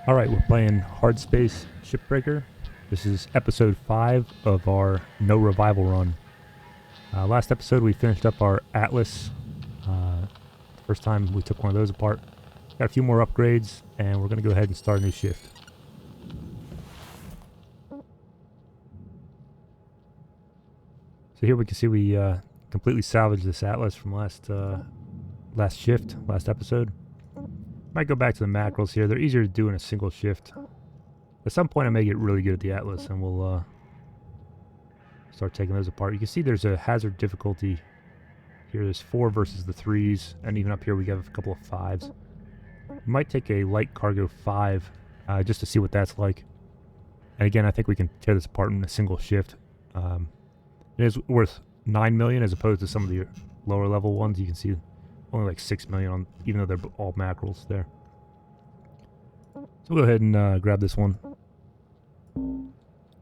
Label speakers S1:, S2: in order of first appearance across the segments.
S1: Alright, we're playing Hardspace Shipbreaker. This is episode 5 of our No Revival run. Last episode we finished up our Atlas. First time we took one of those apart. Got a few more upgrades, and we're going to go ahead and start a new shift. So here we can see we completely salvaged this Atlas from last episode. Might go back to the macros here. They're easier to do in a single shift. At some point I may get really good at the Atlas and we'll start taking those apart. You can see there's a hazard difficulty here. There's 4 versus the 3s, and even up here we have a couple of 5s. We might take a light cargo 5 just to see what that's like. And again, I think we can tear this apart in a single shift. It is worth 9 million as opposed to some of the lower level ones. You can see only like 6 million on, even though they're all mackerels there. So we'll go ahead and grab this one.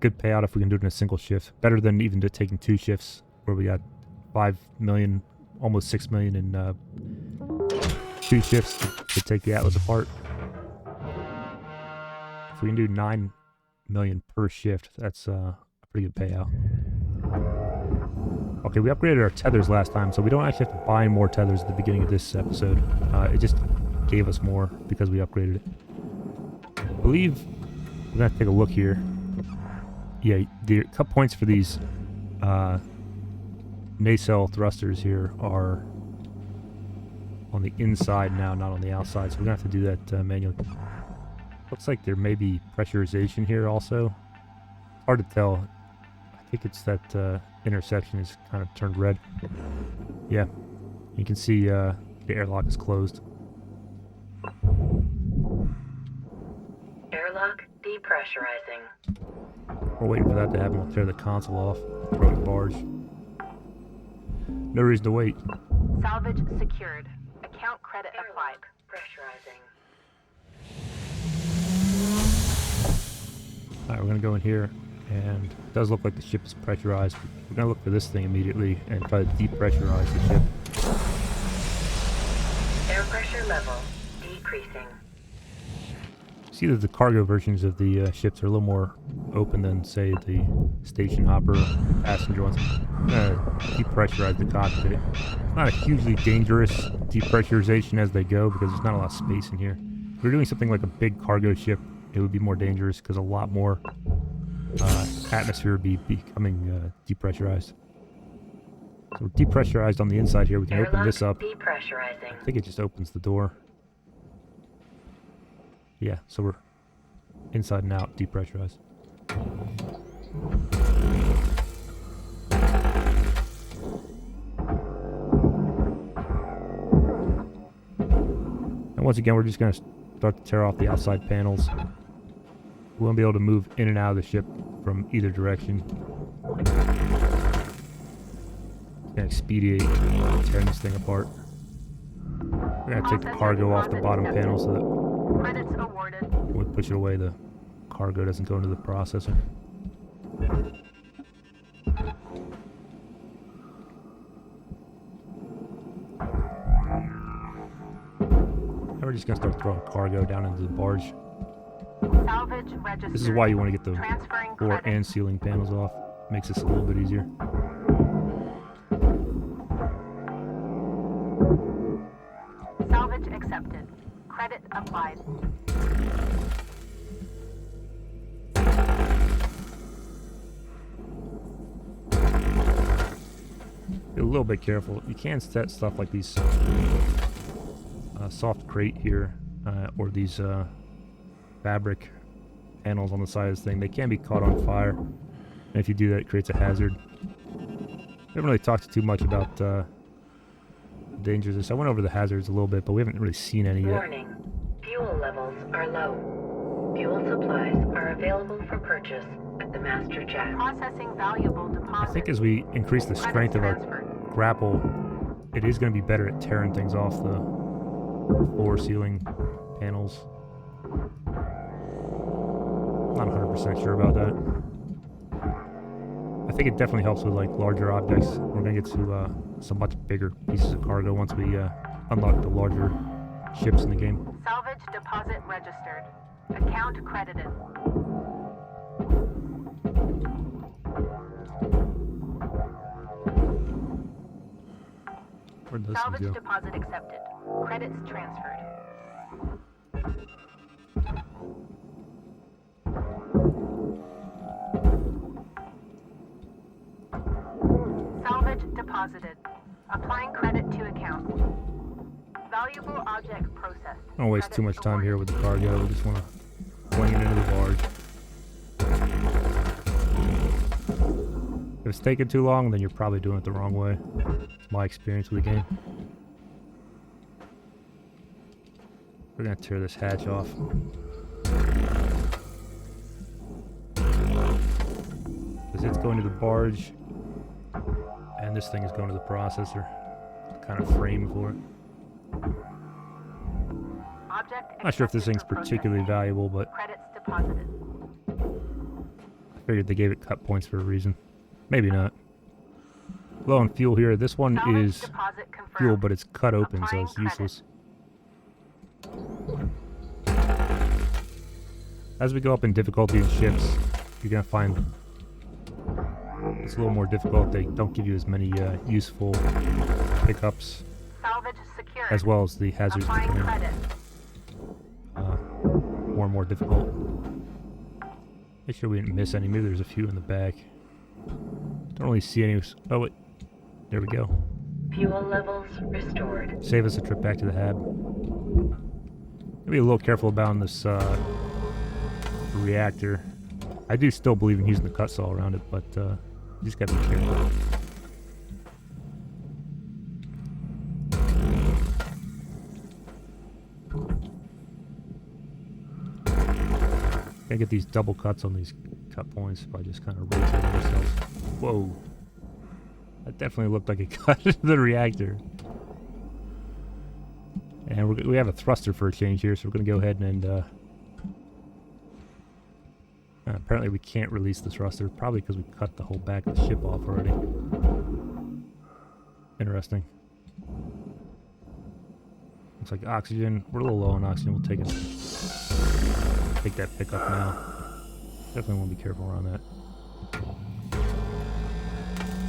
S1: Good payout if we can do it in a single shift. Better than even taking 2 shifts where we got 5 million, almost 6 million in 2 shifts to take the Atlas apart. If we can do 9 million per shift, that's a pretty good payout. Okay, we upgraded our tethers last time, so we don't actually have to buy more tethers at the beginning of this episode. It just gave us more because we upgraded it. I believe we're going to take a look here. Yeah, the cut points for these nacelle thrusters here are on the inside now, not on the outside, so we're going to have to do that manually. Looks like there may be pressurization here also. Hard to tell. I think it's that intersection is kind of turned red. Yeah, you can see the airlock is closed.
S2: Airlock depressurizing.
S1: We're waiting for that to happen. We'll tear the console off, throw the barge. No reason to wait.
S3: Salvage secured. Account credit applied.
S2: Pressurizing.
S1: Alright, we're going to go in here, and it does look like the ship is pressurized. We're going to look for this thing immediately and try to depressurize the ship.
S2: Air pressure level decreasing.
S1: See that the cargo versions of the ships are a little more open than, say, the station hopper passenger ones. I'm going to depressurize the cockpit. It's not a hugely dangerous depressurization as they go because there's not a lot of space in here. If we're doing something like a big cargo ship, it would be more dangerous because a lot more atmosphere would be becoming depressurized. So we're depressurized on the inside here. We can open this up.
S2: Depressurizing.
S1: I think it just opens the door. Yeah, so we're inside and out, depressurized. And once again, we're just going to start to tear off the outside panels. We won't be able to move in and out of the ship from either direction. It's going to expedite tearing this thing apart. We're going to take the cargo off the bottom panel so that
S3: Credits awarded.
S1: when we push it away, the cargo doesn't go into the processor. And we're just going to start throwing cargo down into the barge.
S3: Salvage registered.
S1: This is why you want to get the
S3: Transferring
S1: floor
S3: credit.
S1: and ceiling panels off. Makes this a little bit easier.
S3: Salvage accepted. Credit applied.
S1: Be a little bit careful. You can set stuff like these soft crate here, or these fabric panels on the side of this thing. They can be caught on fire, and if you do that, it creates a hazard. We haven't really talked too much about the dangers of this. I went over the hazards a little bit, but we haven't really seen any yet.
S2: Warning. Fuel levels are low. Fuel supplies are available for purchase at the master jack.
S3: Processing valuable
S1: I
S3: deposits.
S1: think as we increase the strength of our grapple, it is going to be better at tearing things off the floor, ceiling panels. Not 100% sure about that. I think it definitely helps with like larger objects. We're going to get to some much bigger pieces of cargo once we unlock the larger ships in the game.
S3: Salvage deposit registered. Account credited.
S1: Where'd this thing
S3: Salvage
S1: go?
S3: deposit accepted. Credits transferred. Salvage deposited. Applying credit to account. Valuable object processed.
S1: I don't waste too much
S3: Credits
S1: time here
S3: awarded.
S1: with the cargo. We just want to fling it into the barge. If it's taking too long, then you're probably doing it the wrong way. It's my experience with the game. We're gonna tear this hatch off. Because it's going to the barge, and this thing is going to the processor. Kind of frame for it.
S3: Object
S1: Not sure if this
S3: accepted
S1: thing's
S3: for
S1: particularly
S3: processing.
S1: valuable, but
S3: Credits deposited.
S1: I figured they gave it cut points for a reason. Maybe not. Low on fuel here. This one
S3: Salvage
S1: is
S3: deposit confirmed.
S1: fuel, but it's cut open, so
S3: Applying
S1: it's
S3: credit.
S1: useless. As we go up in difficulty in ships, you're gonna find it's a little more difficult. They don't give you as many useful pickups,
S3: Salvage secured.
S1: as well as the hazards
S3: Applying
S1: becoming
S3: credit.
S1: more and more difficult. Make sure we didn't miss any. Maybe there's a few in the back. Don't really see any. Oh wait, there we go.
S2: Fuel levels restored.
S1: Save us a trip back to the hab. Be a little careful about this reactor. I do still believe in using the cut saw around it, but you just gotta be careful. Gotta get these double cuts on these cut points by just kind of rotating ourselves. Whoa. That definitely looked like a cut into the reactor. And we have a thruster for a change here, so we're going to go ahead and apparently we can't release the thruster, probably because we cut the whole back of the ship off already. Interesting. Looks like oxygen. We're a little low on oxygen. We'll take that pickup now. Definitely want to be careful around that.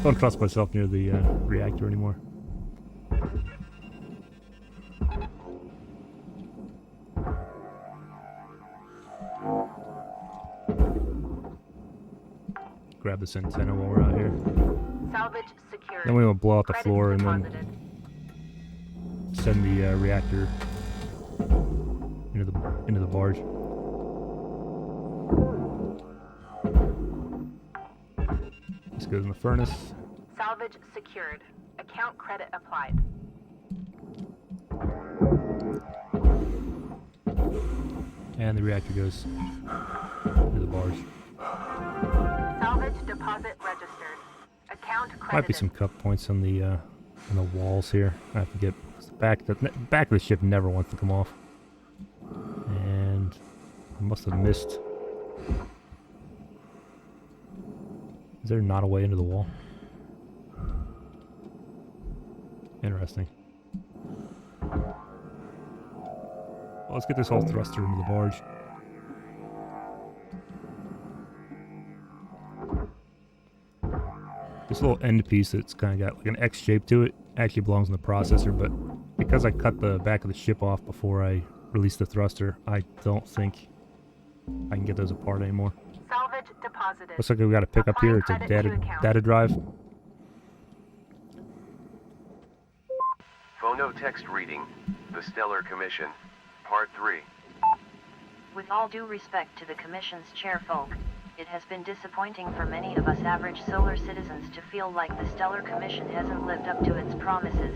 S1: Don't trust myself near the reactor anymore. Grab this antenna while we're out here.
S3: Salvage secured.
S1: Then we will blow out the
S3: Credits
S1: floor and then
S3: deposited.
S1: send the reactor into the barge. This goes in the furnace.
S3: Salvage secured. Account credit applied.
S1: And the reactor goes into the barge.
S3: Salvage deposit registered. Account credited.
S1: Might be some cut points on the walls here. I have to get the back of the ship never wants to come off. And I must have missed. Is there not a way into the wall? Interesting. Well, let's get this whole thruster into the barge. This little end piece that's kind of got like an X shape to it actually belongs in the processor, but because I cut the back of the ship off before I released the thruster, I don't think I can get those apart anymore.
S3: Salvage deposited.
S1: Looks like we got a pickup here. It's a data drive.
S4: Phonotext reading, The Stellar Commission, Part 3.
S5: With all due respect to the Commission's chairfolk, it has been disappointing for many of us average solar citizens to feel like the Stellar Commission hasn't lived up to its promises.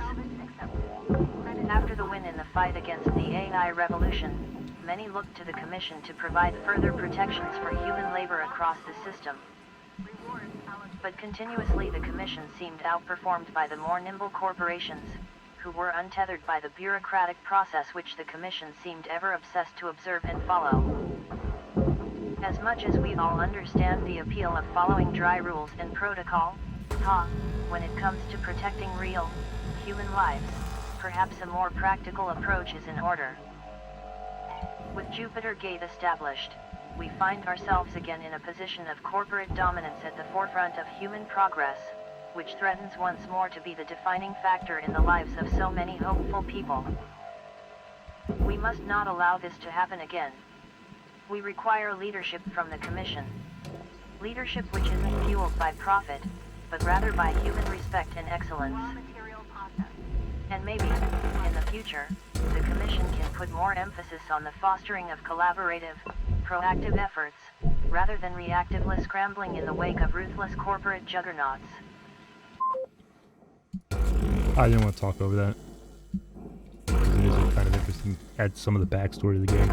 S5: After the win in the fight against the AI revolution, many looked to the Commission to provide further protections for human labor across the system. But continuously the Commission seemed outperformed by the more nimble corporations, who were untethered by the bureaucratic process which the Commission seemed ever obsessed to observe and follow. As much as we all understand the appeal of following dry rules and protocol, when it comes to protecting real, human lives, perhaps a more practical approach is in order. With Jupiter Gate established, we find ourselves again in a position of corporate dominance at the forefront of human progress, which threatens once more to be the defining factor in the lives of so many hopeful people. We must not allow this to happen again. We require leadership from the Commission. Leadership which isn't fueled by profit, but rather by human respect and excellence. And maybe, in the future, the Commission can put more emphasis on the fostering of collaborative, proactive efforts, rather than reactively scrambling in the wake of ruthless corporate juggernauts.
S1: I didn't want to talk over that. It is kind of interesting. Add some of the backstory to the game.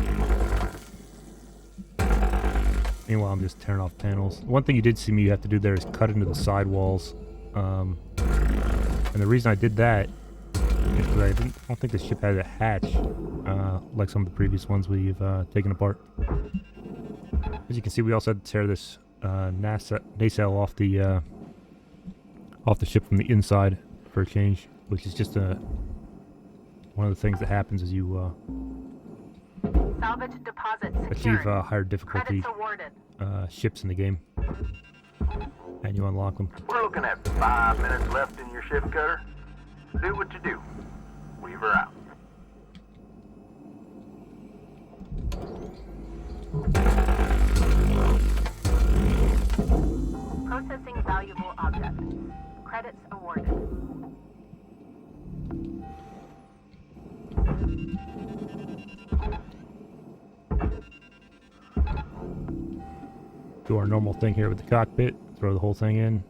S1: Meanwhile, I'm just tearing off panels. One thing you did see me have to do there is cut into the sidewalls. And the reason I did that is because I don't think the ship had a hatch, like some of the previous ones we've taken apart. As you can see, we also had to tear this nacelle off the ship from the inside for a change, which is just one of the things that happens as you
S3: Salvage deposit
S1: achieve
S3: secured.
S1: higher difficulty
S3: Credits awarded.
S1: ships in the game, and you unlock them.
S6: We're looking at 5 minutes left in your shift cutter. Do what you do. Weaver out.
S3: Processing valuable object. Credits awarded.
S1: Do our normal thing here with the cockpit, throw the whole thing in.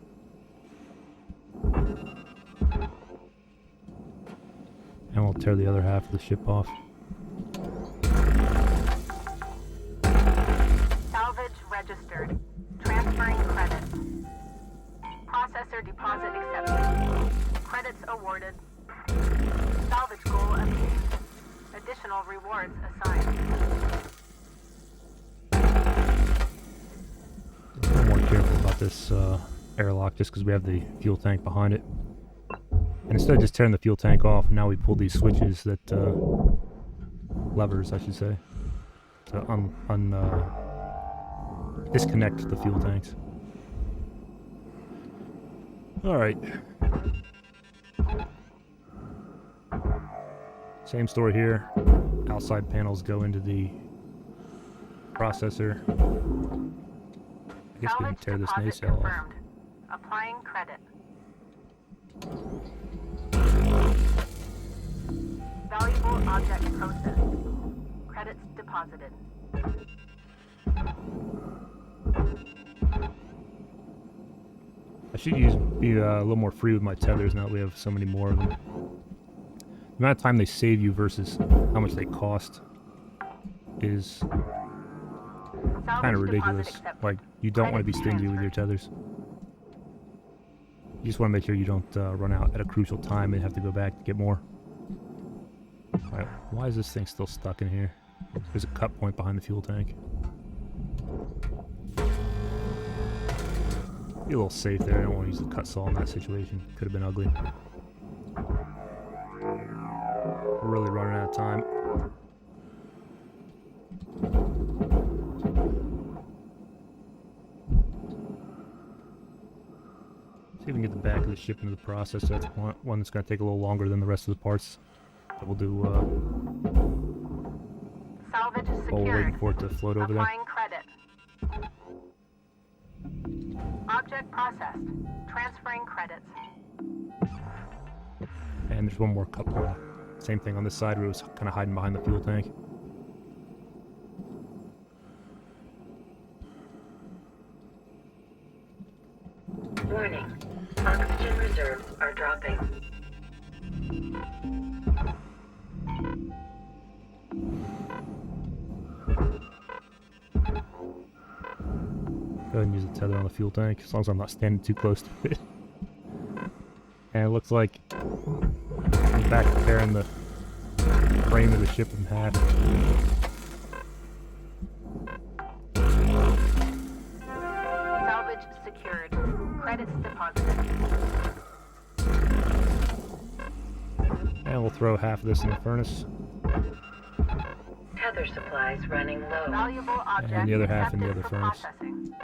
S1: And we'll tear the other half of the ship off.
S3: Salvage registered. Transferring credits. Processor deposit accepted. Credits awarded. Salvage goal achieved. Additional rewards assigned.
S1: A little more careful about this airlock just because we have the fuel tank behind it. And instead of just tearing the fuel tank off, now we pull these switches that, levers I should say, to disconnect the fuel tanks. Alright. Same story here. Outside panels go into the processor. I guess we can tear this nacelle off.
S3: Confirmed. Applying credit. Valuable object processed. Credits deposited.
S1: I should be a little more free with my tethers now that we have so many more of them. The amount of time they save you versus how much they cost is kind of ridiculous. Like, you don't want to be stingy with your tethers. You just want to make sure you don't run out at a crucial time and have to go back to get more. Alright, why is this thing still stuck in here? There's a cut point behind the fuel tank. Be a little safe there. I don't want to use the cut saw in that situation. Could have been ugly. We're really running out of time. See if we can get the back of the ship into the processor. That's one that's going to take a little longer than the rest of the parts. But we'll do
S3: Salvage
S1: while
S3: secured.
S1: we're waiting for it to float over there.
S3: Applying credit. Object processed. Transferring credits.
S1: And there's one more cut point. Same thing on this side where it was kind of hiding behind the fuel tank.
S2: Warning. Oxygen reserves are dropping.
S1: Go ahead and use the tether on the fuel tank, as long as I'm not standing too close to it. And it looks like I'm back to tearing the frame of the ship in half.
S3: Salvage secured. Credits deposited.
S1: And we'll throw half of this in the furnace.
S2: other supplies running low.
S3: Valuable object
S1: And the other half in the
S3: accepted
S1: other
S3: for
S1: furnace.
S3: processing.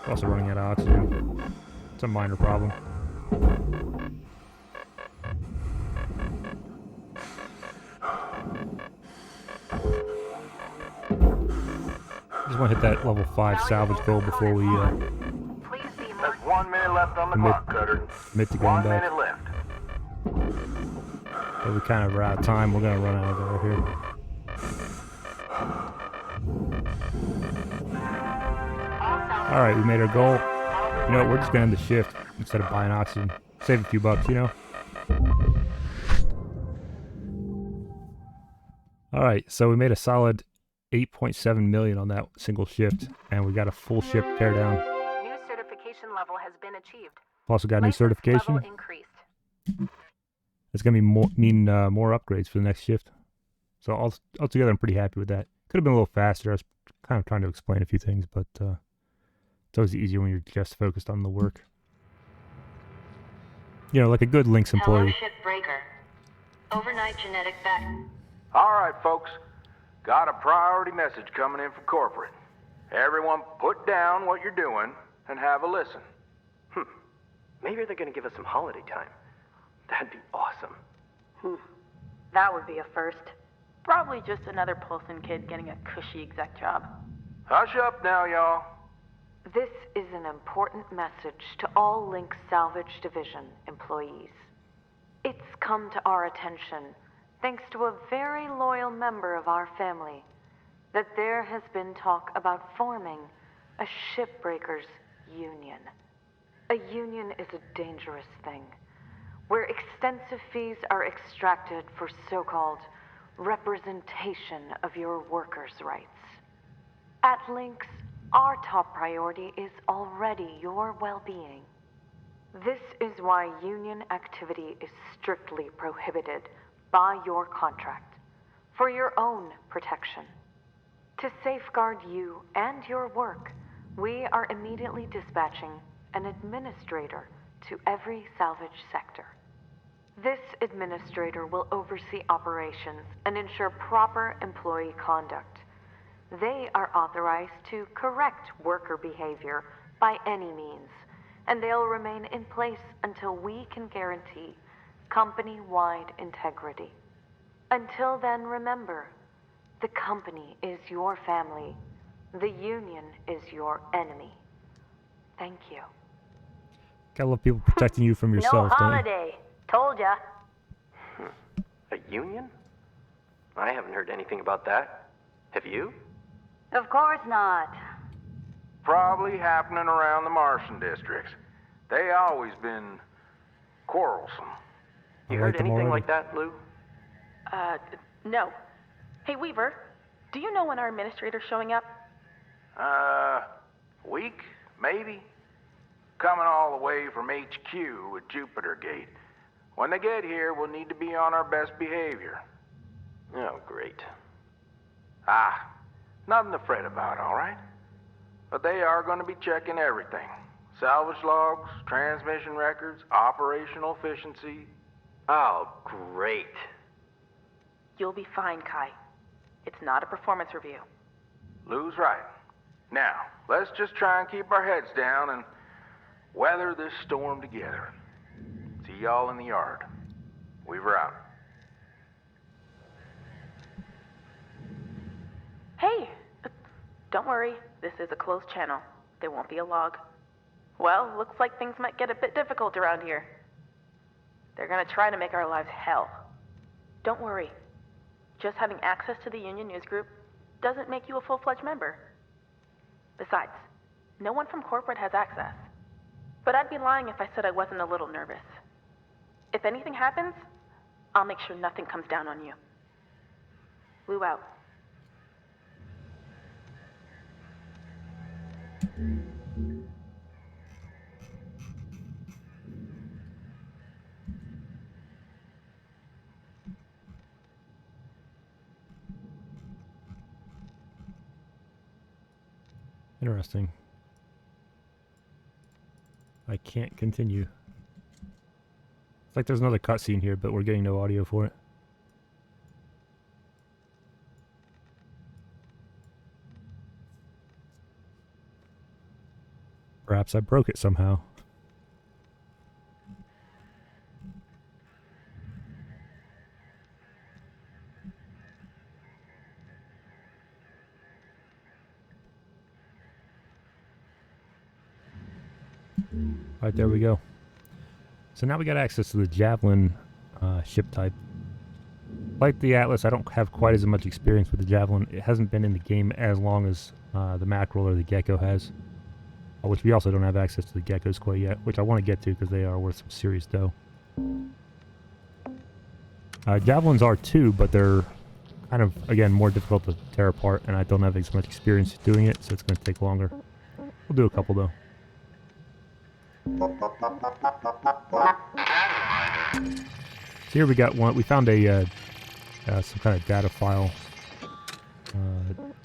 S1: Also running out of oxygen. It's a minor problem. Just want to hit that level 5 salvage goal before we
S3: Please be more
S6: There's 1 minute left on the
S1: Commit-
S6: clock, Cutter.
S1: commit to going
S6: 1
S1: back.
S6: minute left.
S1: But we kind of are out of time. We're going to run out of there here. Alright, we made our goal. You know what, we're just going to end the shift instead of buying oxygen. Save a few bucks, you know? Alright, so we made a solid 8.7 million on that single shift, and we got a full ship teardown.
S3: new certification level has been achieved.
S1: Also got a new
S3: License
S1: certification.
S3: level increased.
S1: It's going to be more upgrades for the next shift. So altogether, I'm pretty happy with that. Could have been a little faster. I was kind of trying to explain a few things, but it's always easier when you're just focused on the work. You know, like a good Lynx employee.
S2: Shipbreaker. Overnight genetic back.
S6: All right, folks. Got a priority message coming in from corporate. Everyone put down what you're doing and have a listen.
S7: Maybe they're gonna give us some holiday time. That'd be awesome.
S3: That would be a first. Probably just another Polson kid getting a cushy exec job.
S6: Hush up now, y'all.
S2: This is an important message to all Link Salvage Division employees. It's come to our attention, thanks to a very loyal member of our family, that there has been talk about forming a shipbreakers union. A union is a dangerous thing, where extensive fees are extracted for so-called representation of your workers' rights. At Lynx, our top priority is already your well-being. This is why union activity is strictly prohibited by your contract, for your own protection. To safeguard you and your work, we are immediately dispatching an administrator to every salvage sector. This administrator will oversee operations and ensure proper employee conduct. They are authorized to correct worker behavior by any means, and they'll remain in place until we can guarantee company-wide integrity. Until then, remember, the company is your family. The union is your enemy. Thank you.
S1: Gotta love people protecting you from yourself, don't you?
S3: holiday. Told ya.
S7: A union? I haven't heard anything about that. Have you?
S3: Of course not.
S6: Probably happening around the Martian districts. They always been quarrelsome.
S7: You
S1: I
S7: heard
S1: like them
S7: anything
S1: already.
S7: like that, Lou?
S3: No. Hey, Weaver, do you know when our administrator's showing up?
S6: Week, maybe? Coming all the way from HQ at Jupiter Gate. When they get here, we'll need to be on our best behavior.
S7: Oh, great.
S6: Nothing to fret about, all right? But they are going to be checking everything. Salvage logs, transmission records, operational efficiency.
S7: Oh, great.
S3: You'll be fine, Kai. It's not a performance review.
S6: Lou's right. Now, let's just try and keep our heads down and weather this storm together. See y'all in the yard. Weaver out.
S3: Hey, don't worry. This is a closed channel. There won't be a log. Well, looks like things might get a bit difficult around here. They're gonna try to make our lives hell. Don't worry. Just having access to the Union News Group doesn't make you a full-fledged member. Besides, no one from corporate has access. But I'd be lying if I said I wasn't a little nervous. If anything happens, I'll make sure nothing comes down on you. Lou out.
S1: Interesting. I can't continue. It's like there's another cutscene here, but we're getting no audio for it. Perhaps I broke it somehow. Alright, there we go. So now we got access to the Javelin ship type. Like the Atlas, I don't have quite as much experience with the Javelin. It hasn't been in the game as long as the Mackerel or the Gecko has. Which we also don't have access to the Geckos quite yet, which I want to get to because they are worth some serious dough. Javelins are too, but they're kind of, again, more difficult to tear apart, and I don't have as much experience doing it, so it's going to take longer. We'll do a couple though. So here we got one. We found a some kind of data file,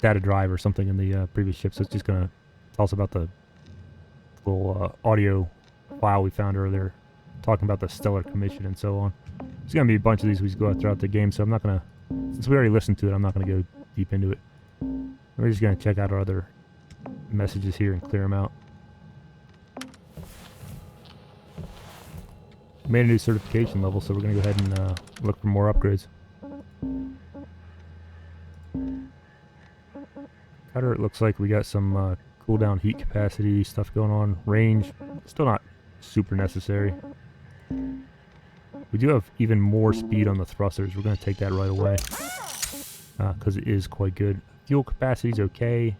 S1: data drive or something in the previous ship. So it's just gonna tell us about the little audio file we found earlier, talking about the Stellar Commission and so on. There's gonna be a bunch of these we go throughout the game, so I'm not gonna. Since we already listened to it, I'm not gonna go deep into it. We're just gonna check out our other messages here and clear them out. Made a new certification level, so we're going to go ahead and look for more upgrades. Cutter, it looks like we got some cooldown heat capacity stuff going on. Range, still not super necessary. We do have even more speed on the thrusters. We're going to take that right away because it is quite good. Fuel capacity is okay.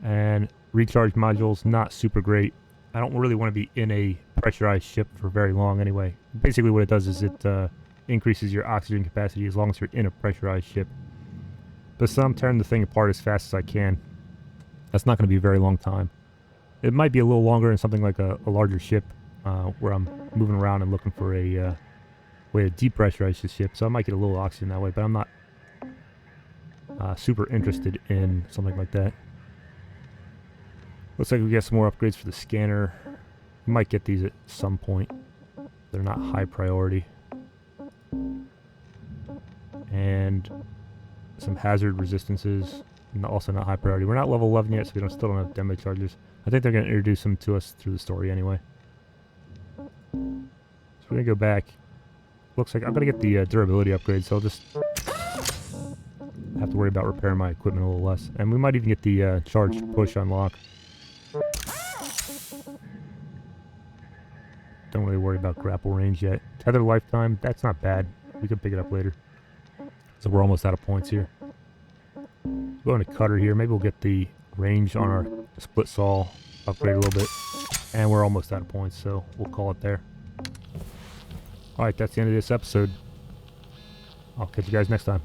S1: And recharge modules, not super great. I don't really want to be in a pressurized ship for very long anyway. Basically what it does is it increases your oxygen capacity as long as you're in a pressurized ship. But so I'm tearing the thing apart as fast as I can. That's not going to be a very long time. It might be a little longer in something like a larger ship where I'm moving around and looking for a way to depressurize the ship. So I might get a little oxygen that way, but I'm not super interested in something like that. Looks like we got some more upgrades for the scanner. We might get these at some point. They're not high priority. And some hazard resistances, also not high priority. We're not level 11 yet, so we still don't have demo charges. I think they're going to introduce them to us through the story anyway. So we're going to go back. Looks like I'm going to get the durability upgrade, so I'll just have to worry about repairing my equipment a little less. And we might even get the charged push unlock. Don't really worry about grapple range yet. Tether lifetime, that's not bad. We can pick it up later. So we're almost out of points here. Going to cutter here. Maybe we'll get the range on our split saw upgrade a little bit. And we're almost out of points, so we'll call it there. Alright, that's the end of this episode. I'll catch you guys next time.